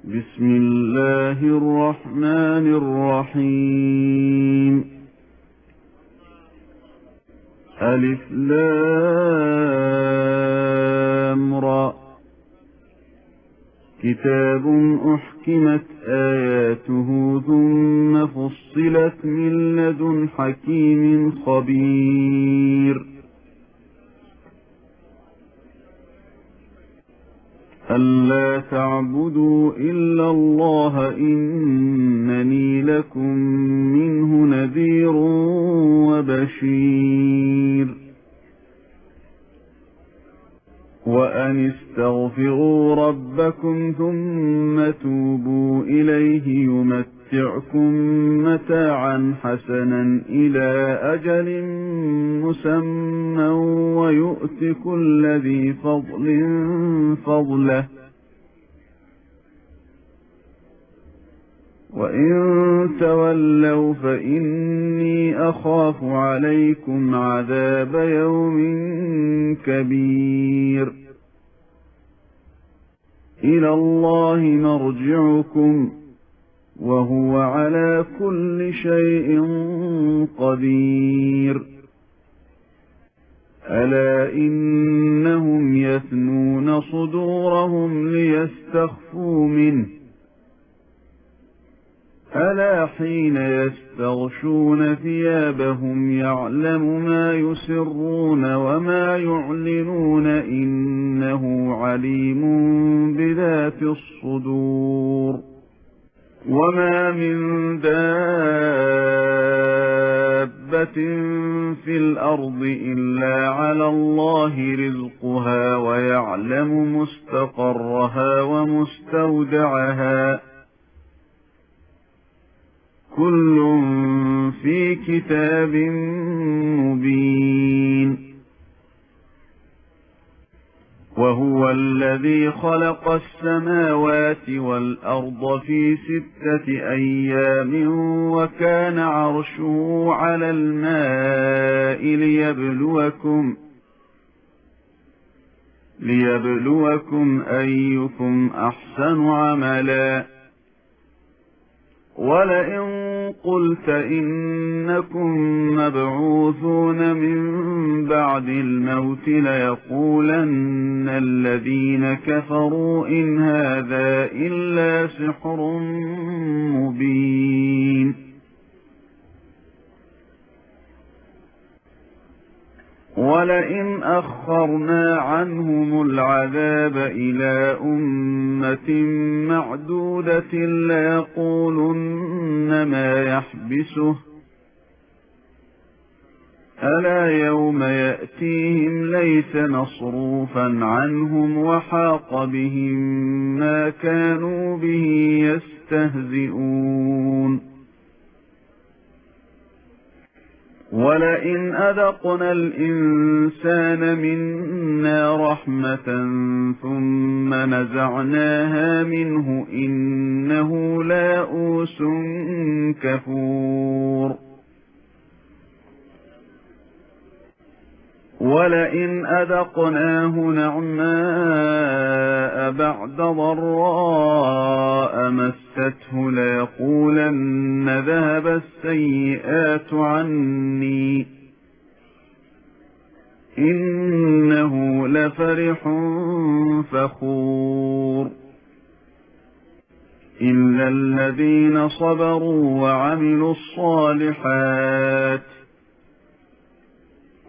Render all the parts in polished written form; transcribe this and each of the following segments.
بسم الله الرحمن الرحيم. ألف لام را. كتاب أحكمت آياته ثم فصلت من لدن حكيم خبير. ألا تعبدوا إلا الله إنني لكم منه نذير وبشير. وأن استغفروا ربكم ثم توبوا إليه يمتعكم متاعا حسنا إلى أجل مسمى ويؤت كل ذي فضل فضله، وإن تولوا فإني أخاف عليكم عذاب يوم كبير. إلى الله مرجعكم وهو على كل شيء قدير. ألا إنهم يثنون صدورهم ليستخفوا منه، ألا حين يستغشون ثيابهم يعلم ما يسرون وما يعلنون إنه عليم بذات الصدور. وما من دابة في الأرض إلا على الله رزقها ويعلم مستقرها ومستودعها، كل في كتاب مبين. وهو الذي خلق السماوات والأرض في 6 أيام وكان عرشه على الماء ليبلوكم أيكم أحسن عملا. ولئن قلت إنكم مبعوثون من بعد الموت ليقولن الذين كفروا إن هذا إلا سحر مبين. ولئن أخرنا عنهم العذاب إلى أمة معدودة ليقولن ما يحبسه، ألا يوم يأتيهم ليس مصروفا عنهم وحاق بهم ما كانوا به يستهزئون. ولئن أذقنا الإنسان منا رحمة ثم نزعناها منه إنه ليئوس كفور. ولئن أذقناه نعماء بعد ضراء مسته ليقولن ذهب السيئات عني إنه لفرح فخور. إلا الذين صبروا وعملوا الصالحات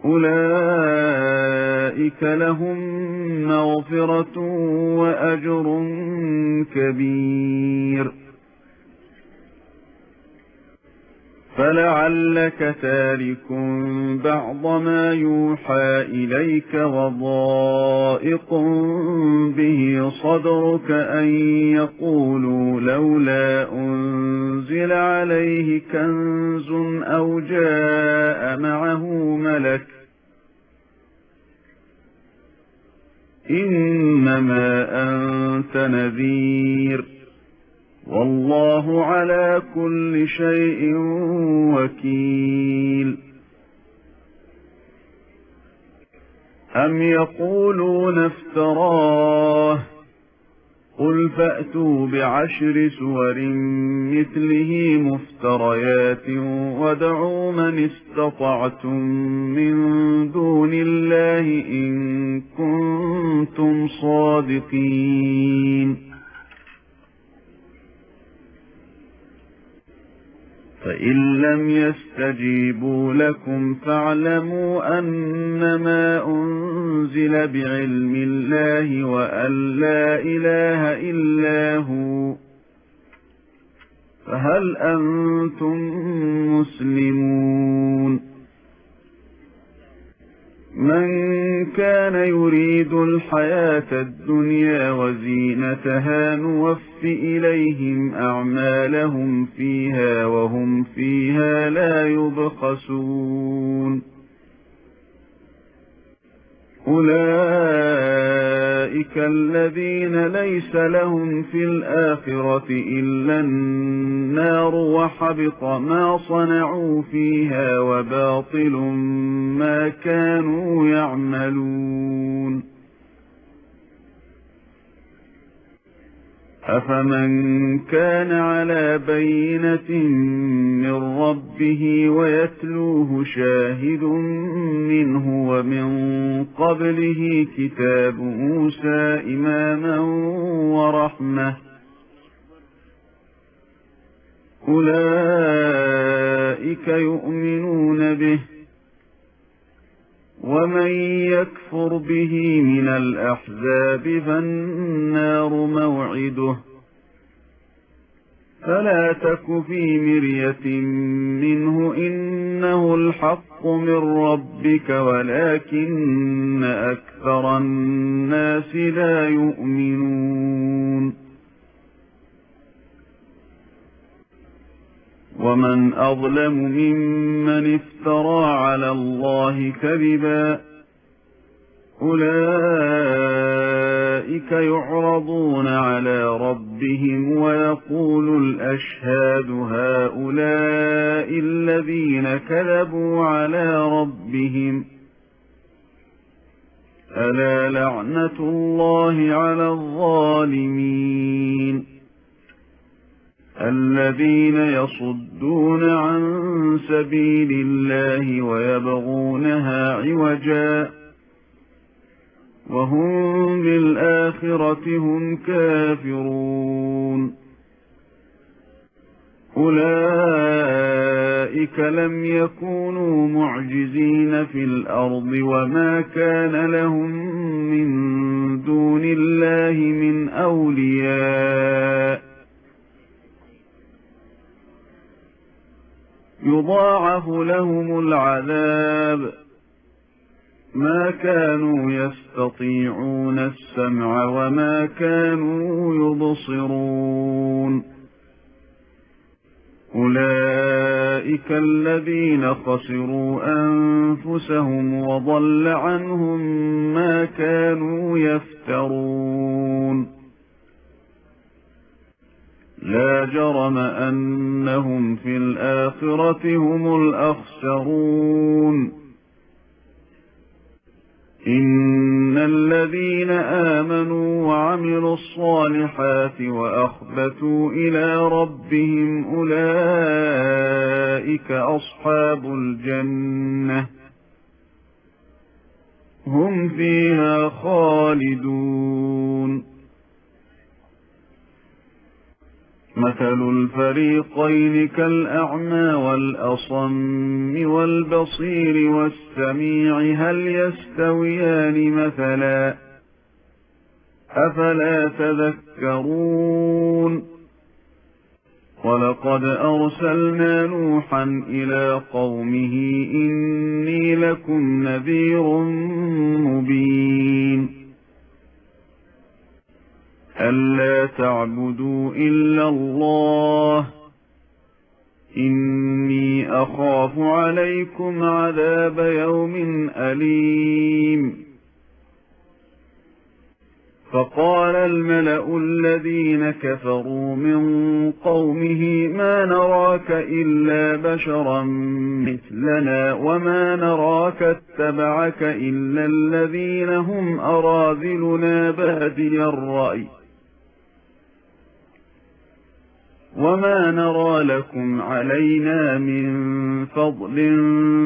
أولئك لهم مغفرة وأجر كبير. فلعلك تارك بعض ما يوحى إليك وضائق به صدرك أن يقولوا لولا أنزل عليه كنز أو جاء معه ملك، إنما أنت نذير والله على كل شيء وكيل. أم يقولون افتراه قل فأتوا بعشر سور مثله مفتريات وادعوا من استطعتم من دون الله إن كنتم صادقين فإن لم يستجيبوا لكم فاعلموا أنما أنزل بعلم الله وأن لا إله إلا هو فهل أنتم مسلمون من كان يريد الحياة الدنيا وزينتها نوف إليهم أعمالهم فيها وهم فيها لا يبخسون أولئك الذين ليس لهم في الآخرة إلا النار وحبط ما صنعوا فيها وباطل ما كانوا يعملون أفمن كان على بينة من ربه ويتلوه شاهد منه ومن قبله كتاب موسى إماما ورحمة أولئك يؤمنون به ومن يكفر به من الأحزاب فالنار موعده فلا تك في مرية منه إنه الحق من ربك ولكن أكثر الناس لا يؤمنون ومن أظلم ممن افترى على الله كذبا أولئك يعرضون على ربهم ويقول الأشهاد هؤلاء الذين كذبوا على ربهم ألا لعنة الله على الظالمين الذين يصدون عن سبيل الله ويبغونها عوجا وهم بالآخرة هم كافرون أولئك لم يكونوا معجزين في الأرض وما كان لهم من دون الله من أولياء يضاعف لهم العذاب ما كانوا يستطيعون السمع وما كانوا يبصرون أولئك الذين خسروا أنفسهم وضل عنهم ما كانوا يفترون لا جرم أنهم في الآخرة هم الأخسرون إن الذين آمنوا وعملوا الصالحات وأخبتوا إلى ربهم أولئك أصحاب الجنة هم فيها خالدون مثل الفريقين كالأعمى والأصم والبصير والسميع هل يستويان مثلا أفلا تذكرون ولقد أرسلنا نوحا إلى قومه إني لكم نذير مبين ألا تعبدوا إلا الله إني أخاف عليكم عذاب يوم أليم فقال الملأ الذين كفروا من قومه ما نراك إلا بشرا مثلنا وما نراك اتبعك إلا الذين هم أراذلنا بادي الرأي وما نرى لكم علينا من فضل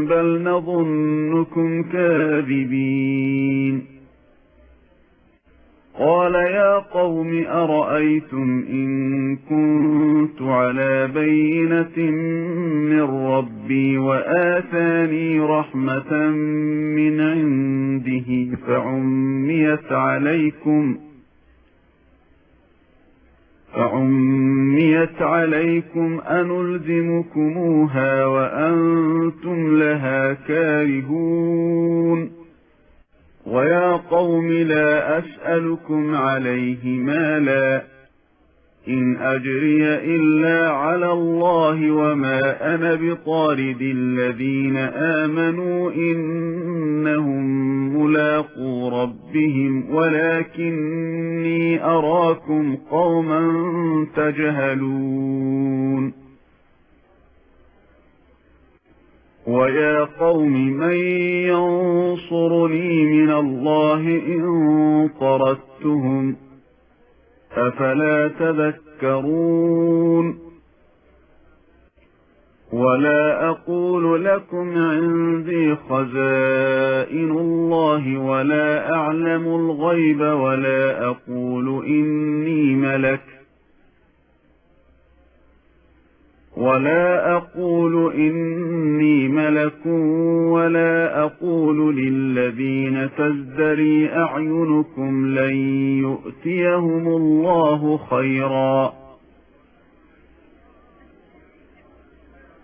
بل نظنكم كاذبين قال يا قوم أرأيتم إن كنت على بينة من ربي وآتاني رحمة من عنده فعميت عليكم أنلزمكموها وأنتم لها كارهون ويا قوم لا أسألكم عليه مالا إن أجري إلا على الله وما أنا بطارد الذين آمنوا إنهم ملاقو ربهم ولكني أراكم قوما تجهلون ويا قوم من ينصرني من الله إن طردتهم أفلا تذكرون ولا أقول لكم عندي خزائن الله ولا أعلم الغيب ولا أقول إني ملك ولا أقول للذين تزدري أعينكم لن يؤتيهم الله خيرا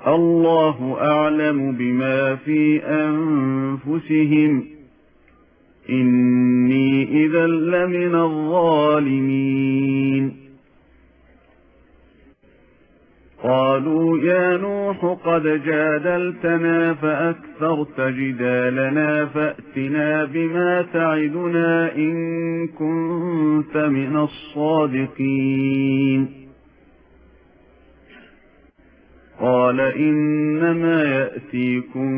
الله أعلم بما في أنفسهم إني إذا لمن الظالمين قالوا يا نوح قد جادلتنا فأكثرت جدالنا فأتنا بما تعدنا إن كنت من الصادقين قال إنما يأتيكم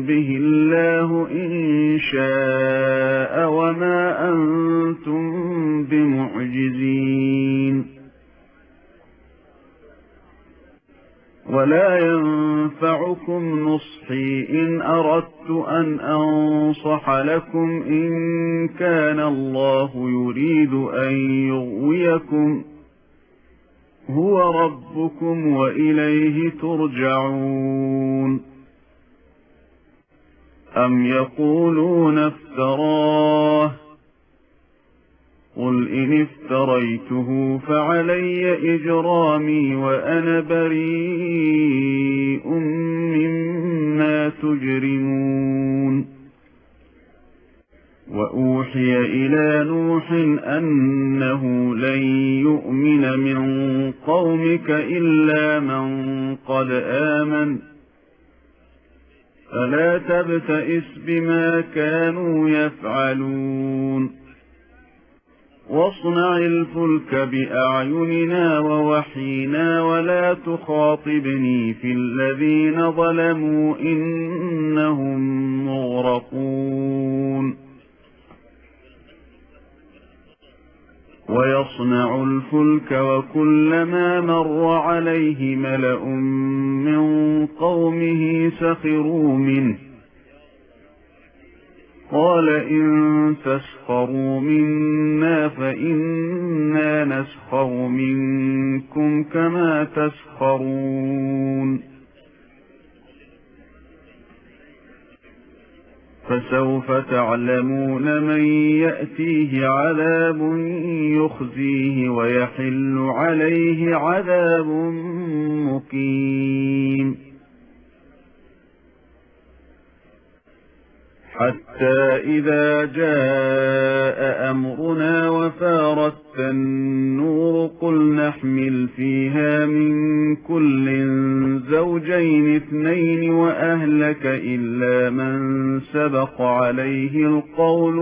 به الله إن شاء وما أنتم بمعجزين ولا ينفعكم نصحي إن أردت أن أنصح لكم إن كان الله يريد أن يغويكم هو ربكم وإليه ترجعون أم يقولون افتراه قل إن افتريته فعلي إجرامي وأنا بريء مما تجرمون وأوحي إلى نوح أنه لن يؤمن من قومك إلا من قد آمن فلا تبتئس بما كانوا يفعلون واصنع الفلك بأعيننا ووحينا ولا تخاطبني في الذين ظلموا إنهم مغرقون ويصنع الفلك وكلما مر عليه ملأ من قومه سخروا منه قال إن تسخروا منا فإنا نسخر منكم كما تسخرون فسوف تعلمون من يأتيه عذاب يخزيه ويحل عليه عذاب مقيم حتى إذا جاء أمرنا وفارت النور قل نحمل فيها من كل زوجين اثنين وأهلك إلا من سبق عليه القول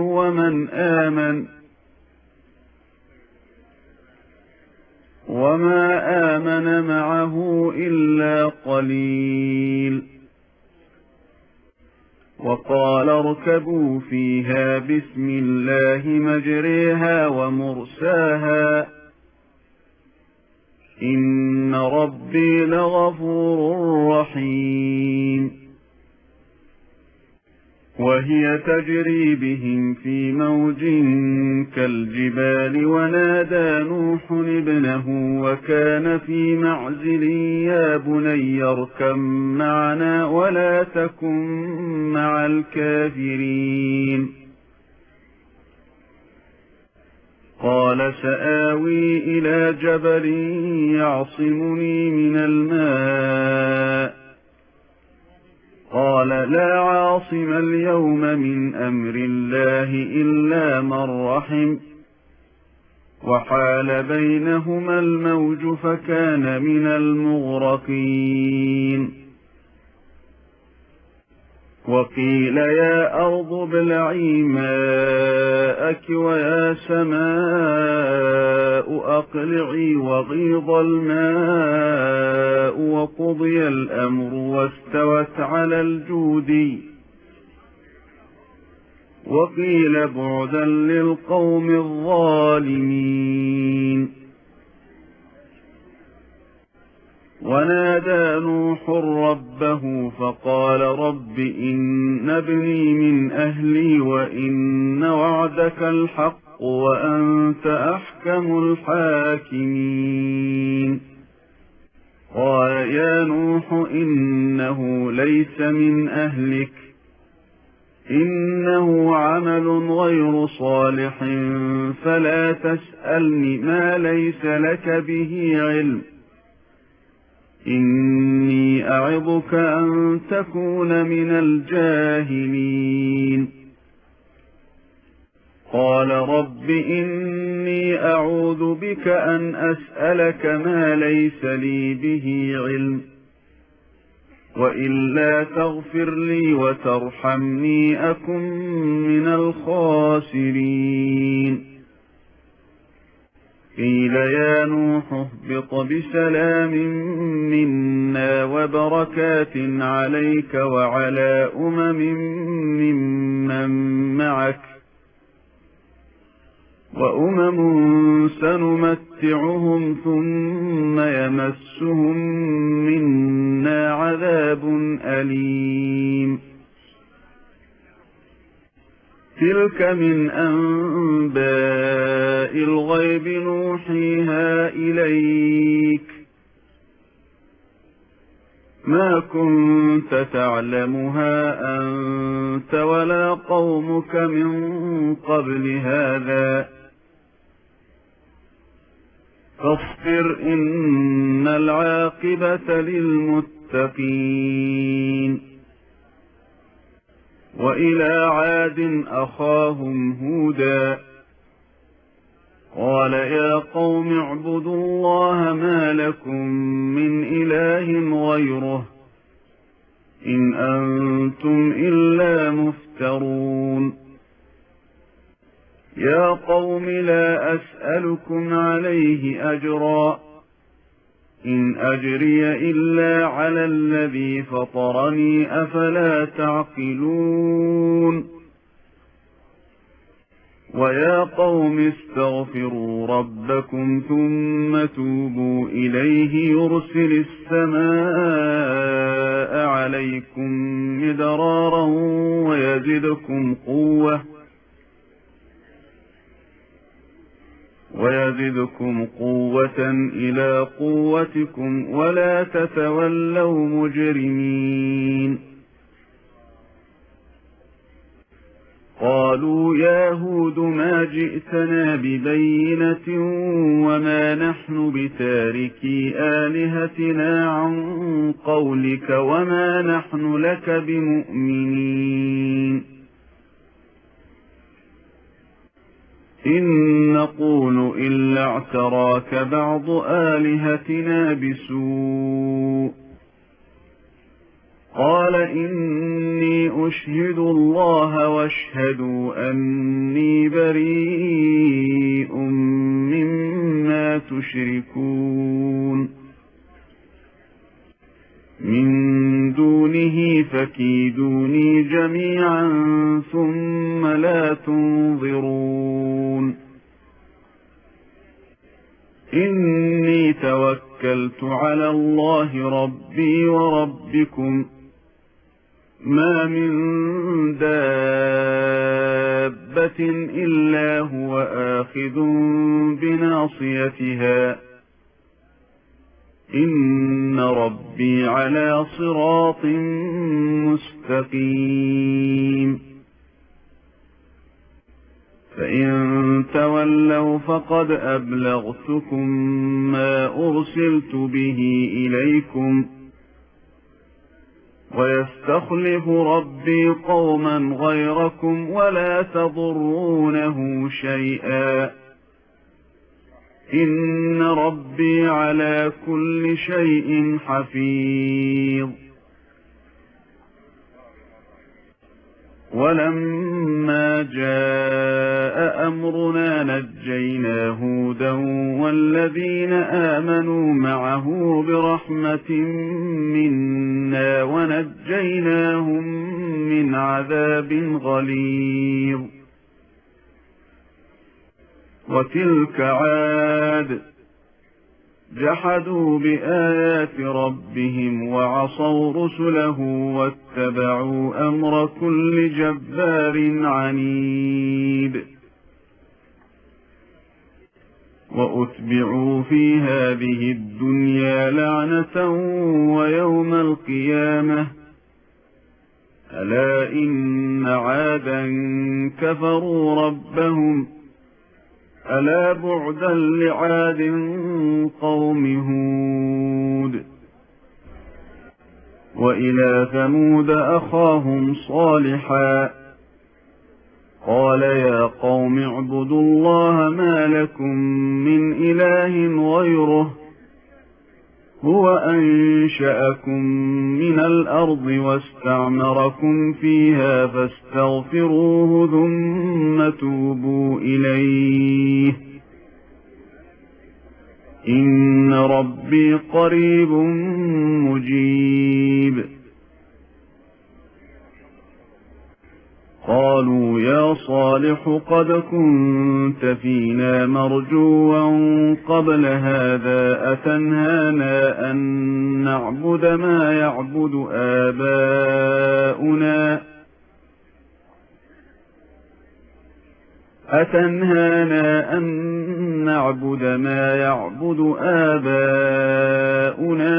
وما آمن معه إلا قليل وقال اركبوا فيها بسم الله مجريها ومرساها إن إن ربي لغفور رحيم وهي تجري بهم في موج كالجبال ونادى نوح ابنه وكان في معزل يا بني اركب معنا ولا تكن مع الكافرين قال سآوي إلى جبل يعصمني من الماء قال لا عاصم اليوم من أمر الله إلا من رحم وحال بينهما الموج فكان من المغرقين وقيل يا أرض ابلعي ماءك ويا سماء أقلعي وغيض الماء وقضي الأمر واستوت على الجودي وقيل بعدا للقوم الظالمين ونادى نوح ربه فقال رب إن ابني من أهلي وإن وعدك الحق وأنت أحكم الحاكمين قال يا نوح إنه ليس من أهلك إنه عمل غير صالح فلا تسألني ما ليس لك به علم إني أعظك أن تكون من الجاهلين قال رب إني أعوذ بك أن أسألك ما ليس لي به علم وإلا تغفر لي وترحمني أكن من الخاسرين قيل يا نوح اهبط بسلام منا وبركات عليك وعلى ممن معك وأمم سنمتعهم ثم يمسهم منا عذاب أليم تلك من أنباء الغيب نوحيها إليك ما كنت تعلمها أنت ولا قومك من قبل هذا فاصبر إن العاقبة للمتقين وإلى عاد أخاهم هودا قال يا قوم اعبدوا الله ما لكم من إله غيره إن أنتم إلا مفترون يا قوم لا أسألكم عليه أجرا إن أجري إلا على الذي فطرني أفلا تعقلون ويا قوم استغفروا ربكم ثم توبوا إليه يرسل السماء عليكم مدرارا ويزدكم قوة إلى قوتكم ولا تتولوا مجرمين قالوا يا هود ما جئتنا ببينة وما نحن بتاركي آلهتنا عن قولك وما نحن لك بمؤمنين إن نقول إلا اعتراك بعض آلهتنا بسوء قال إني أشهد الله واشهدوا أني بريء مما تشركون من دونه فكيدوني جميعا ثم لا تنظرون إني توكلت على الله ربي وربكم ما من دابة إلا هو آخذ بناصيتها إن ربي على صراط مستقيم فإن تولوا فقد أبلغتكم ما أرسلت به إليكم ويستخلف ربي قوما غيركم ولا تضرونه شيئا إن ربي على كل شيء حفيظ ولما جاء أمرنا نجينا هودا والذين آمنوا معه برحمة منا ونجيناهم من عذاب غليظ وتلك عاد جحدوا بآيات ربهم وعصوا رسله واتبعوا أمر كل جبار عنيد وأتبعوا في هذه الدنيا لعنة ويوم القيامة ألا إن عادا كفروا ربهم ألا بعدا لعاد قوم هود وإلى ثمود أخاهم صالحا قال يا قوم اعبدوا الله ما لكم من إله غيره هو أنشأكم من الأرض واستعمركم فيها فاستغفروه ثم توبوا إليه إن ربي قريب مجيب قالوا يا صالح قد كنت فينا مرجوا قبل هذا أتنهانا أن نعبد ما يعبد آباؤنا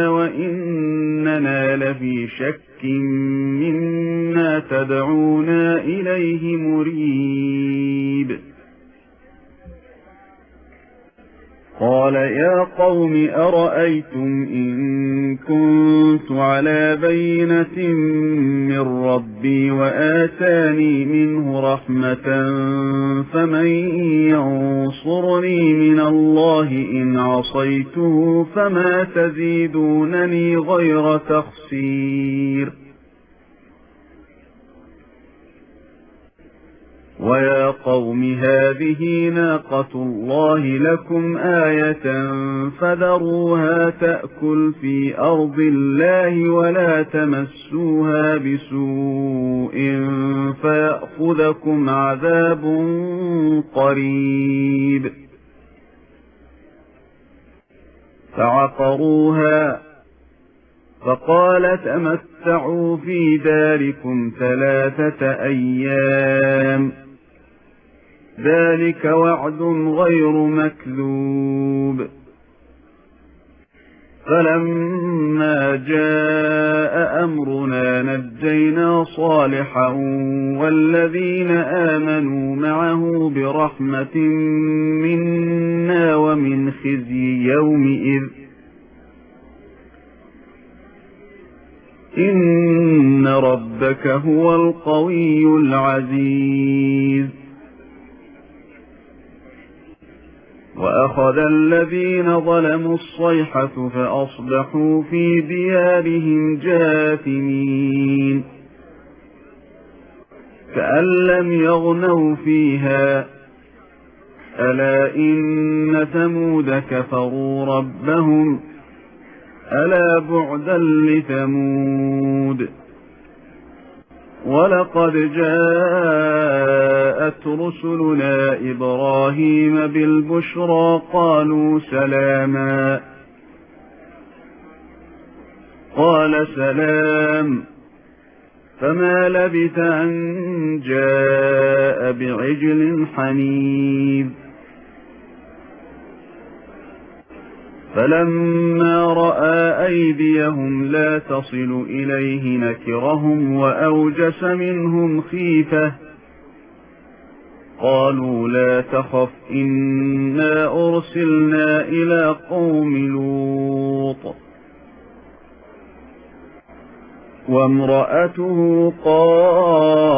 وإننا لفي شك مما تدعونا إليه مريب قال يا قوم أرأيتم إن كنت على بينة من ربي وآتاني منه رحمة فمن ينصرني من الله إن عصيته فما تزيدونني غير تخسير ويا قوم هذه ناقة الله لكم آية فذروها تأكل في أرض الله ولا تمسوها بسوء فيأخذكم عذاب قريب فعقروها فقال تمتعوا في داركم 3 أيام ذلك وعد غير مكذوب فلما جاء أمرنا نجينا صالحا والذين آمنوا معه برحمة منا ومن خزي يومئذ إن ربك هو القوي العزيز وأخذ الذين ظلموا الصيحة فأصبحوا في ديارهم جاثمين كأن لم يغنوا فيها ألا إن ثمود كفروا ربهم ألا بعدا لثمود ولقد جاءت رسلنا إبراهيم بالبشرى قالوا سلاما قال سلام، فما لبث أن جاء بعجل حنيذ. فلما رأى أيديهم لا تصل إليه نكرهم وأوجس منهم خيفة. قالوا لا تخف إنا أرسلنا إلى قوم لوط. وامرأته قائمة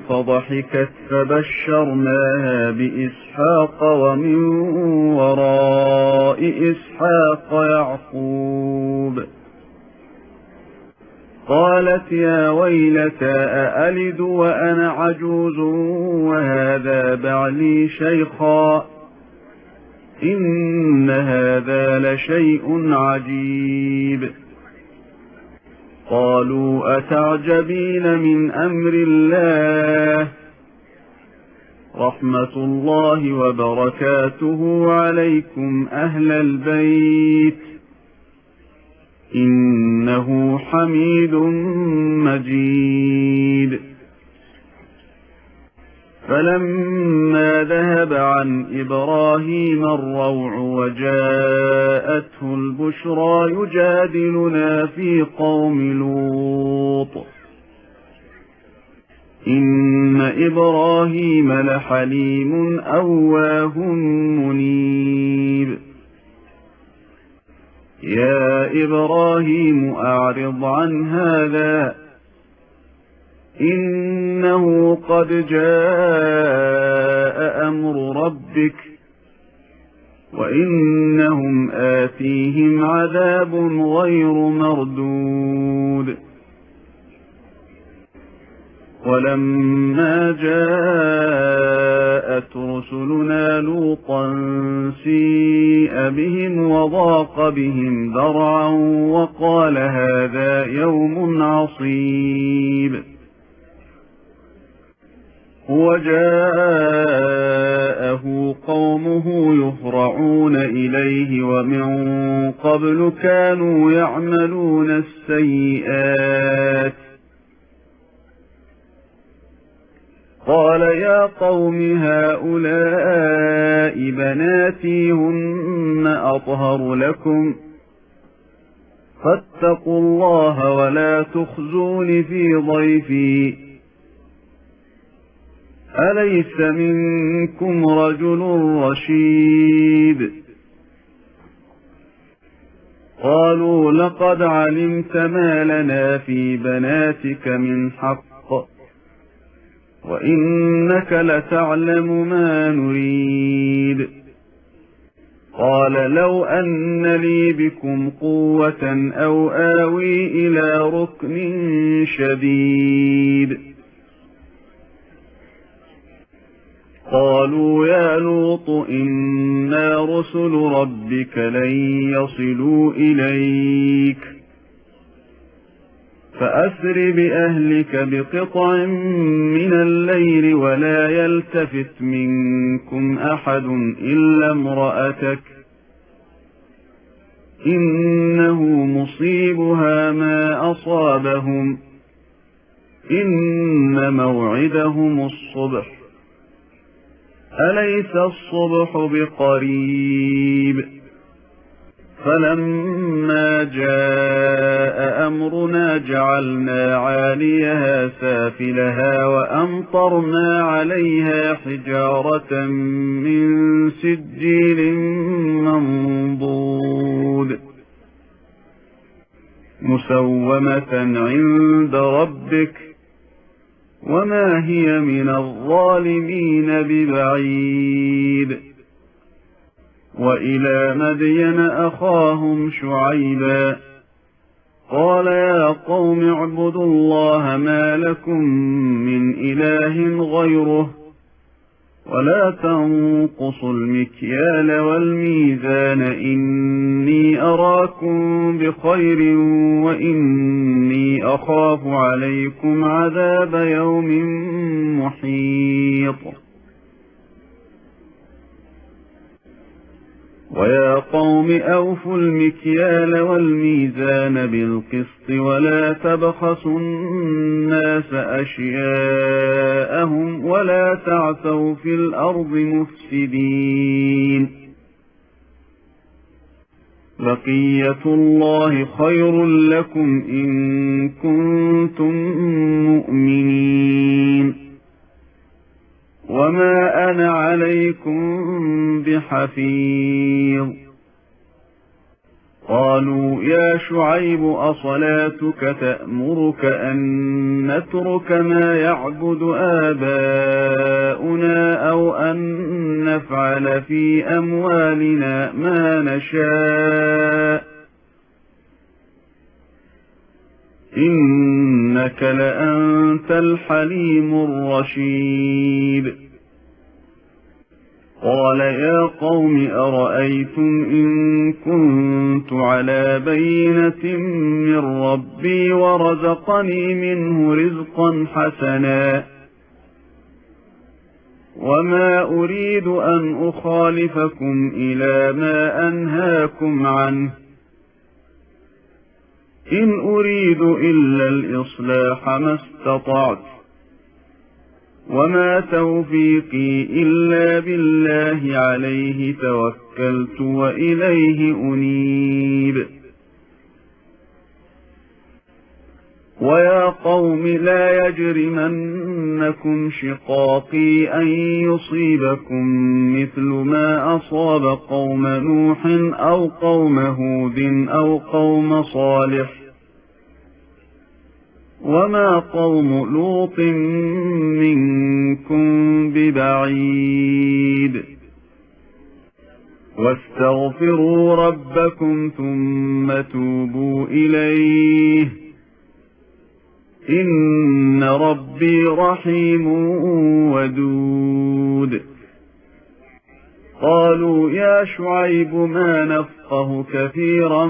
فضحكت فبشرناها بإسحاق ومن وراء إسحاق يعقوب. قالت يا ويلتى أألد وأنا عجوز وهذا بعلي شيخا إن هذا لشيء عجيب. قالوا أتعجبين من أمر الله رحمة الله وبركاته عليكم أهل البيت إنه حميد مجيد. فلما ذهب عن إبراهيم الروع وجاءته البشرى يجادلنا في قوم لوط إن إبراهيم لحليم أواه منيب. يا إبراهيم أعرض عن هذا إنه قد جاء أمر ربك وإنهم آتيهم عذاب غير مردود. ولما جاءت رسلنا لوطا سيء بهم وضاق بهم ذرعا وقال هذا يوم عصيب. وجاءه قومه يهرعون إليه ومن قبل كانوا يعملون السيئات. قال يا قوم هؤلاء بناتي هن أطهر لكم فاتقوا الله ولا تخزون في ضيفي أليس منكم رجل رشيد. قالوا لقد علمت ما لنا في بناتك من حق وإنك لتعلم ما نريد. قال لو أن لي بكم قوة أو آوي إلى ركن شديد. قالوا يا لوط إنا رسل ربك لن يصلوا إليك فأسر بأهلك بقطع من الليل ولا يلتفت منكم أحد إلا امرأتك إنه مصيبها ما أصابهم إن موعدهم الصبح أليس الصبح بقريب. فلما جاء أمرنا جعلنا عاليها سافلها وأمطرنا عليها حجارة من سجيل منضود مسومة عند ربك وما هي من الظالمين ببعيد. وإلى مدين أخاهم شعيبا قال يا قوم اعبدوا الله ما لكم من إله غيره ولا تنقصوا المكيال والميزان إني أراكم بخير وإني أخاف عليكم عذاب يوم محيط. ويا قوم أوفوا المكيال والميزان بالقسط ولا تبخسوا الناس أشياءهم ولا تعثوا في الأرض مفسدين بقية الله خير لكم إن كنتم مؤمنين وما أنا عليكم بحفيظ قالوا يا شعيب أصلاتك تأمرك أن نترك ما يعبد آباؤنا أو أن نفعل في أموالنا ما نشاء إنك لأنت الحليم الرشيد قال يا قوم أرأيتم إن كنت على بينة من ربي ورزقني منه رزقا حسنا وما أريد أن أخالفكم إلى ما أنهاكم عنه إن أريد إلا الإصلاح ما استطعت وما توفيقي إلا بالله عليه توكلت وإليه أنيب ويا قوم لا يجرمنكم شقاقي أن يصيبكم مثل ما أصاب قوم نوح أو قوم هود أو قوم صالح وما قوم لوط منكم ببعيد واستغفروا ربكم ثم توبوا إليه إن ربي رحيم ودود قالوا يا شعيب ما نفقه كثيرا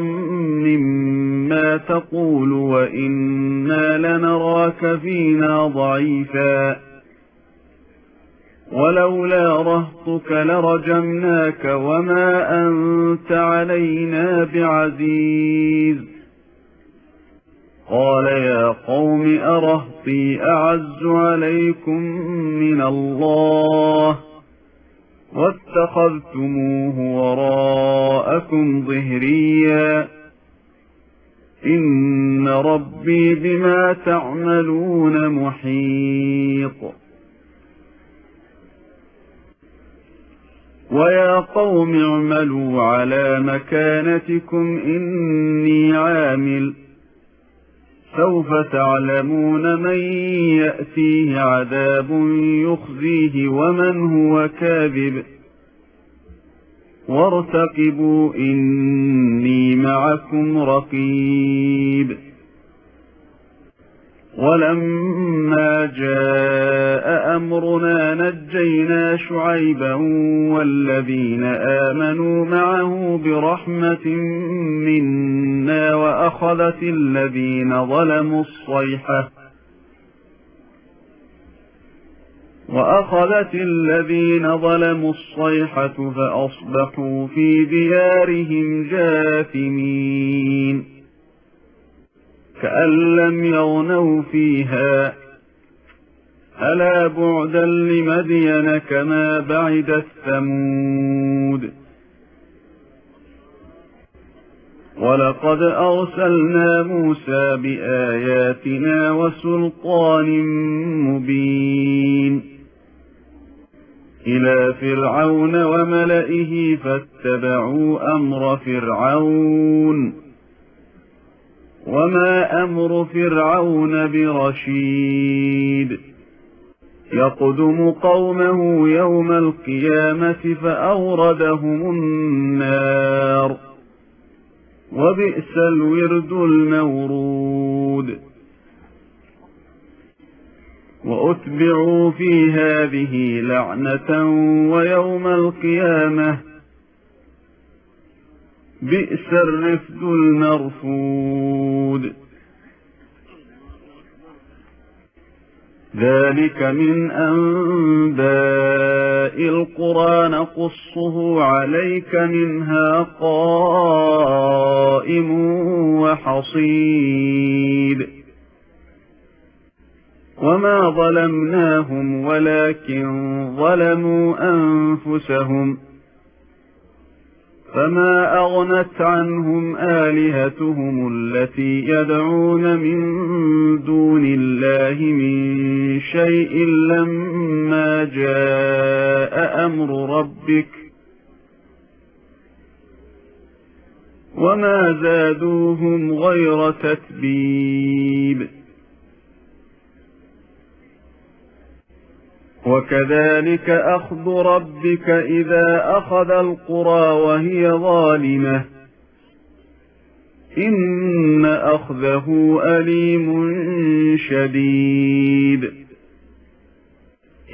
مما تقول وإنا لنراك فينا ضعيفا ولولا رهطك لرجمناك وما أنت علينا بعزيز قال يا قوم أرهطي أعز عليكم من الله واتخذتموه وراءكم ظهريا إن ربي بما تعملون محيط ويا قوم اعملوا على مكانتكم إني عامل سوف تعلمون من يأتيه عذاب يخزيه ومن هو كاذب وارتقبوا إني معكم رقيب ولما جاء أمرنا نجينا شعيبا والذين آمنوا معه برحمة منا وأخذت الذين ظلموا الصيحة فأصبحوا في ديارهم جاثمين كأن لم يغنوا فيها ألا بعدا لمدين كما بعدت ثمود ولقد أرسلنا موسى بآياتنا وسلطان مبين إلى فرعون وملئه فاتبعوا أمر فرعون وما أمر فرعون برشيد يقدم قومه يوم القيامة فأوردهم النار وبئس الورد المورود وأتبعوا في هذه لعنة ويوم القيامة بئس الرفد المرفود ذلك من أنباء القرى نقصه عليك منها قائم وحصيد وما ظلمناهم ولكن ظلموا أنفسهم فما أغنت عنهم آلهتهم التي يدعون من دون الله من شيء لما جاء أمر ربك وما زادوهم غير تتبيب وكذلك أخذ ربك إذا أخذ القرى وهي ظالمة إن أخذه أليم شديد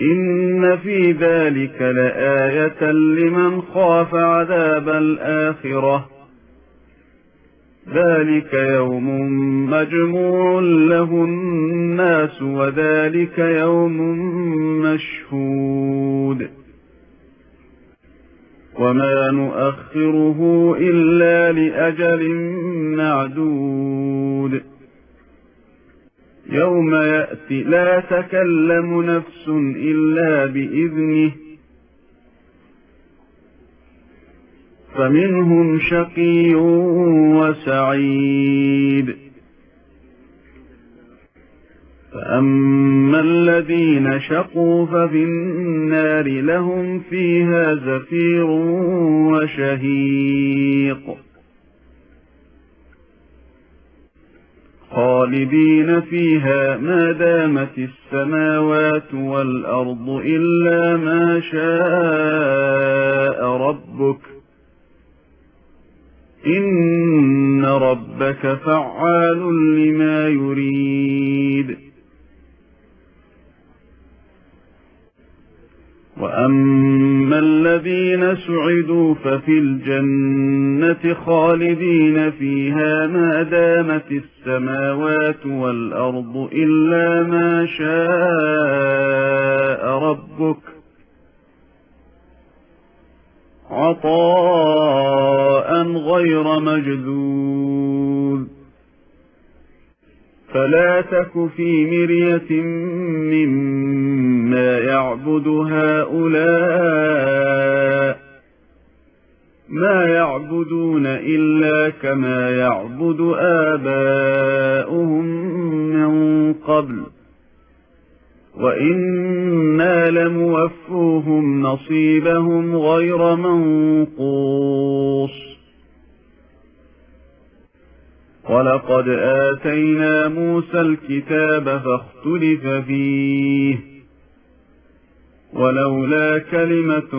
إن في ذلك لآية لمن خاف عذاب الآخرة ذلك يوم مجموع له الناس وذلك يوم مشهود وما نؤخره إلا لأجل معدود يوم يأتي لا تكلم نفس إلا بإذنه فمنهم شقي وسعيد فأما الذين شقوا ففي النار لهم فيها زفير وشهيق خالدين فيها ما دامت السماوات والأرض إلا ما شاء ربك إن ربك فعال لما يريد وأما الذين سعدوا ففي الجنة خالدين فيها ما دامت السماوات والأرض إلا ما شاء ربك عطاء غير مجذوذ فلا تك في مرية مما يعبد هؤلاء ما يعبدون إلا كما يعبد آباؤهم من قبل وإنا لموفوهم نصيبهم غير منقوص ولقد آتينا موسى الكتاب فاختلف فيه ولولا كلمة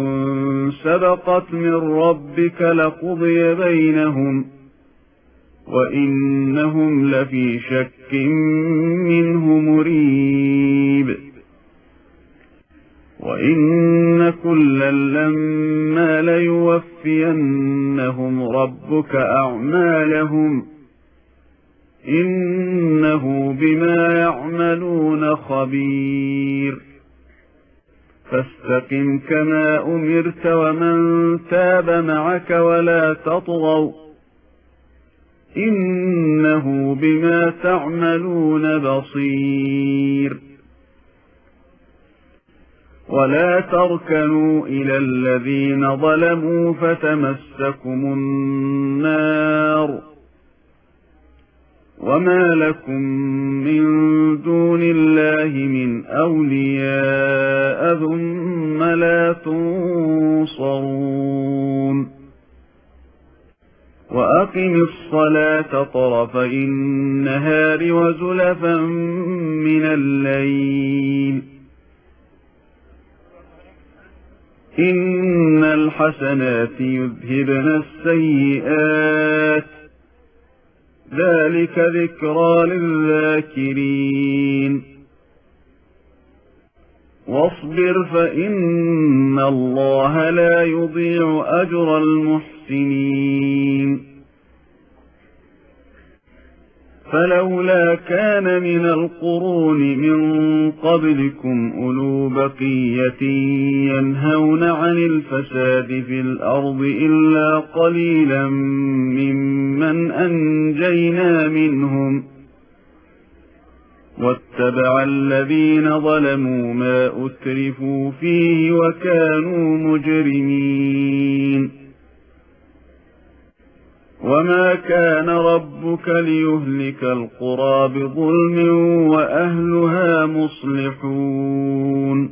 سبقت من ربك لقضي بينهم وإنهم لفي شك منه مريب وإن كلا لما ليوفينهم ربك أعمالهم إنه بما يعملون خبير فاستقم كما أمرت ومن تاب معك ولا تطغوا إنه بما تعملون بصير ولا تركنوا إلى الذين ظلموا فتمسكم النار وما لكم من دون الله من أولياء ثم لا تنصرون وأقم الصلاة طرفي النهار وزلفا من الليل إن الحسنات يذهبن السيئات ذلك ذكرى للذاكرين واصبر فإن الله لا يضيع أجر المحسنين فلولا كان من القرون من قبلكم أولو بقية ينهون عن الفساد في الأرض إلا قليلا ممن أنجينا منهم واتبع الذين ظلموا ما أترفوا فيه وكانوا مجرمين وما كان ربك ليهلك القرى بظلم وأهلها مصلحون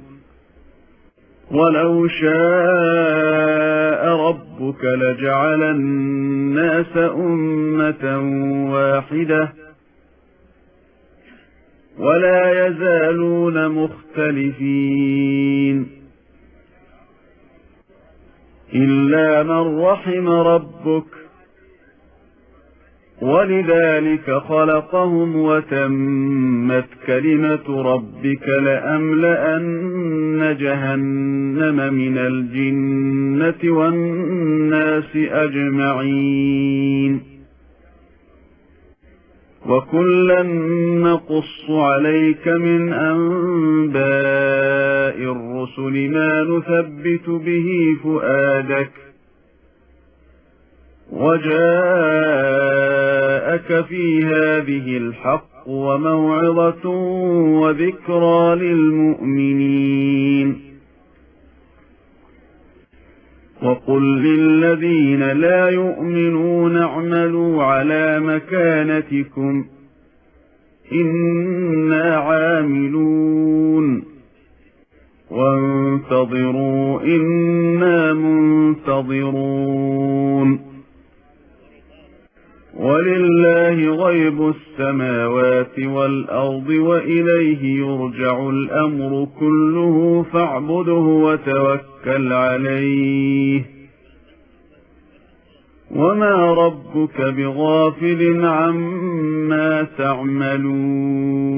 ولو شاء ربك لجعل الناس أمة واحدة ولا يزالون مختلفين إلا من رحم ربك ولذلك خلقهم وتمت كلمة ربك لأملأن جهنم من الجنة والناس أجمعين وكلا نقص عليك من أنباء الرسل ما نثبت به فؤادك وجاءك في هذه الحق وموعظة وذكرى للمؤمنين وقل للذين لا يؤمنون اعملوا على مكانتكم إنا عاملون وانتظروا إنا منتظرون ولله غيب السماوات والأرض وإليه يرجع الأمر كله فاعبده وتوكل عليه وما ربك بغافل عما تعملون